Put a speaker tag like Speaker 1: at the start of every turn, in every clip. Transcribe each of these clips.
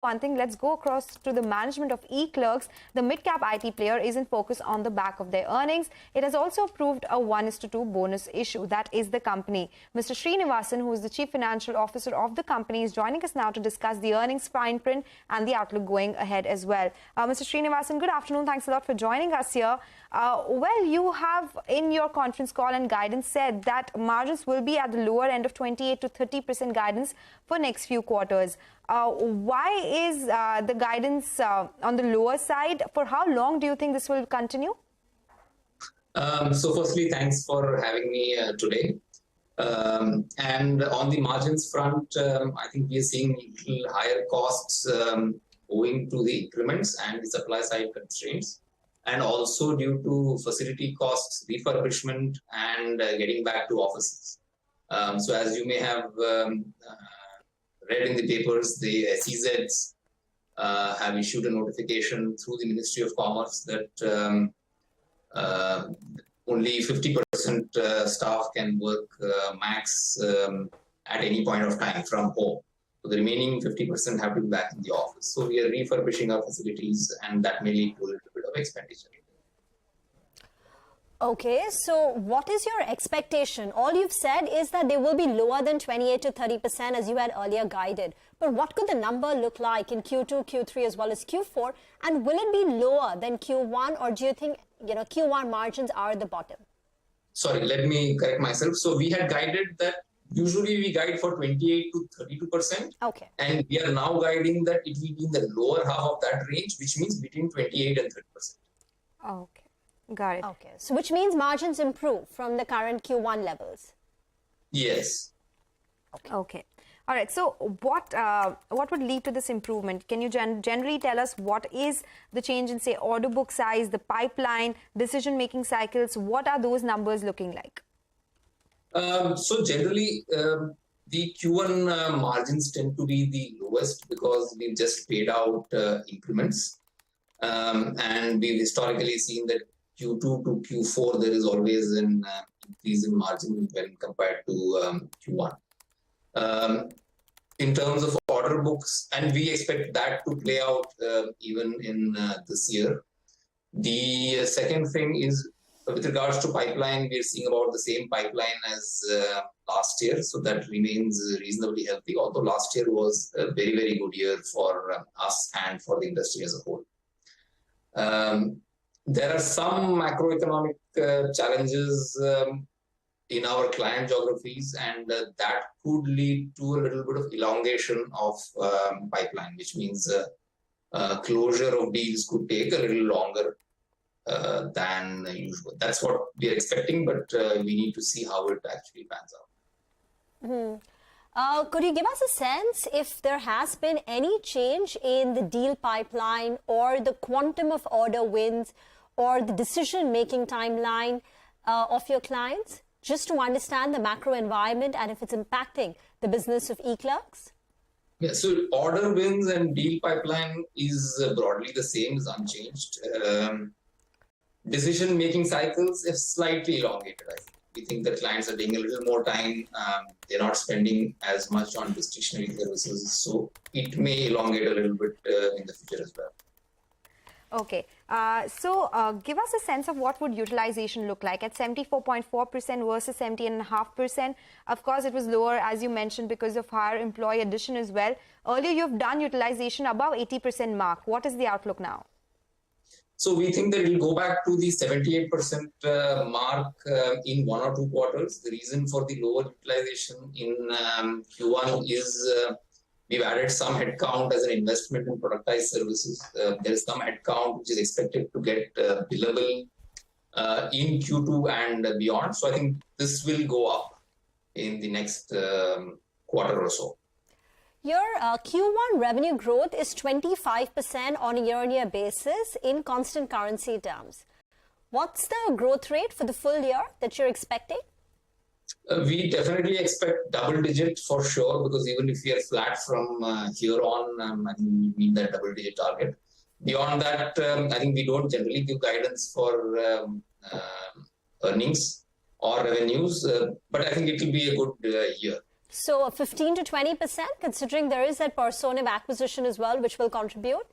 Speaker 1: one thing, let's go across to the management of eClerx. The mid-cap IT player isn't focused on the back of their earnings. It has also approved a 1:2 bonus issue. That is the company. Mr. Srinivasan, who is the Chief Financial Officer of the company, is joining us now to discuss the earnings fine print and the outlook going ahead as well. Mr. Srinivasan, good afternoon. Thanks a lot for joining us here. Well, you have in your conference call and guidance said that margins will be at the lower end of 28 to 30% guidance for next few quarters. Why is the guidance on the lower side? For how long do you think this will continue?
Speaker 2: So firstly, thanks for having me today. And on the margins front, I think we are seeing little higher costs owing to the increments and the supply side constraints, and also due to facility costs, refurbishment, and getting back to offices. So as you may have read in the papers, the SEZs have issued a notification through the Ministry of Commerce that only 50% staff can work max at any point of time from home. So the remaining 50% have to be back in the office. So we are refurbishing our facilities, and that may lead to a little bit of expenditure.
Speaker 3: Okay, so what is your expectation? All you've said is that they will be lower than 28 to 30% as you had earlier guided. But what could the number look like in Q2, Q3 as well as Q4? And will it be lower than Q1, or do you think Q1 margins are at the bottom?
Speaker 2: Sorry, let me correct myself. So we had guided that usually we guide for 28 to 32%.
Speaker 3: Okay.
Speaker 2: And we are now guiding that it will be in the lower half of that range, which means between 28 and 30%.
Speaker 1: Okay. Got it.
Speaker 3: Okay, so which means margins improve from the current Q1 levels?
Speaker 2: Yes.
Speaker 1: Okay. All right. So what would lead to this improvement? Can you generally tell us what is the change in, say, order book size, the pipeline, decision-making cycles? What are those numbers looking like?
Speaker 2: So generally, the Q1 margins tend to be the lowest because we've just paid out increments. And we've historically seen that Q2 to Q4, there is always an increase in margin when compared to Q1. In terms of order books, and we expect that to play out even in this year. The second thing is with regards to pipeline, we're seeing about the same pipeline as last year. So that remains reasonably healthy, although last year was a very, very good year for us and for the industry as a whole. There are some macroeconomic challenges in our client geographies, and that could lead to a little bit of elongation of pipeline, which means closure of deals could take a little longer than usual. That's what we are expecting, but we need to see how it actually pans out.
Speaker 3: Mm-hmm. Could you give us a sense if there has been any change in the deal pipeline or the quantum of order wins or the decision-making timeline of your clients, just to understand the macro environment and if it's impacting the business of eClerx?
Speaker 2: Yeah, so order wins and deal pipeline is broadly the same, is unchanged. Decision-making cycles have slightly elongated, I think. We think that clients are taking a little more time. They're not spending as much on discretionary services. So it may elongate a little bit in the future as well.
Speaker 1: Okay. So give us a sense of what would utilization look like at 74.4% versus 70.5%. Of course, it was lower, as you mentioned, because of higher employee addition as well. Earlier, you've done utilization above 80% mark. What is the outlook now?
Speaker 2: So we think that it will go back to the 78% mark in 1 or 2 quarters. The reason for the lower utilization in Q1 is we've added some headcount as an investment in productized services. There is some headcount which is expected to get billable in Q2 and beyond. So I think this will go up in the next quarter or so.
Speaker 3: Your Q1 revenue growth is 25% on a year-on-year basis in constant currency terms. What's the growth rate for the full year that you're expecting?
Speaker 2: We definitely expect double-digit for sure, because even if we are flat from here on, I think we meet that double-digit target. Beyond that, I think we don't generally give guidance for earnings or revenues, but I think it will be a good year.
Speaker 3: So 15 to 20%, considering there is that Personav acquisition as well, which will contribute?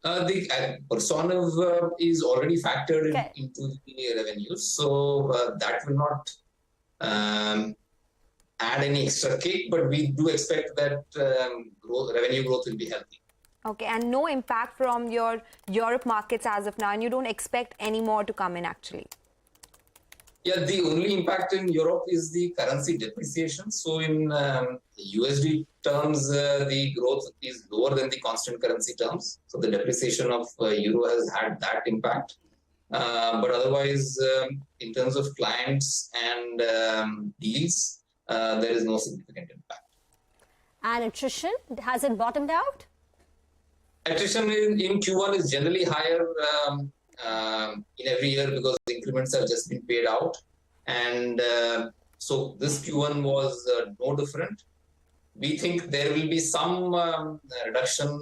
Speaker 2: The Personav is already factored into the revenues, so that will not add any extra kick, but we do expect that revenue growth will be healthy.
Speaker 1: Okay, and no impact from your Europe markets as of now, and you don't expect any more to come in actually?
Speaker 2: Yeah, the only impact in Europe is the currency depreciation. So in USD terms, the growth is lower than the constant currency terms. So the depreciation of euro has had that impact. But otherwise, in terms of clients and deals, there is no significant impact.
Speaker 3: And attrition, has it bottomed out?
Speaker 2: Attrition in Q1 is generally higher in every year because the increments have just been paid out. And so this Q1 was no different. We think there will be some reduction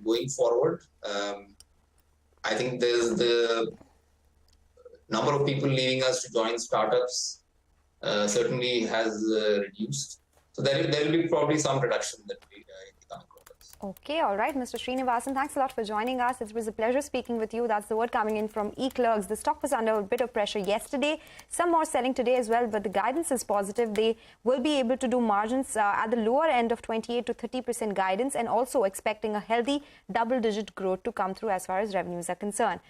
Speaker 2: going forward. I think there's the number of people leaving us to join startups certainly has reduced. So there will be probably some reduction that we in the coming quarters.
Speaker 1: Okay, all right, Mr. Srinivasan, thanks a lot for joining us. It was a pleasure speaking with you. That's the word coming in from eClerx. The stock was under a bit of pressure yesterday. Some more selling today as well, but the guidance is positive. They will be able to do margins at the lower end of 28 to 30% guidance, and also expecting a healthy double-digit growth to come through as far as revenues are concerned.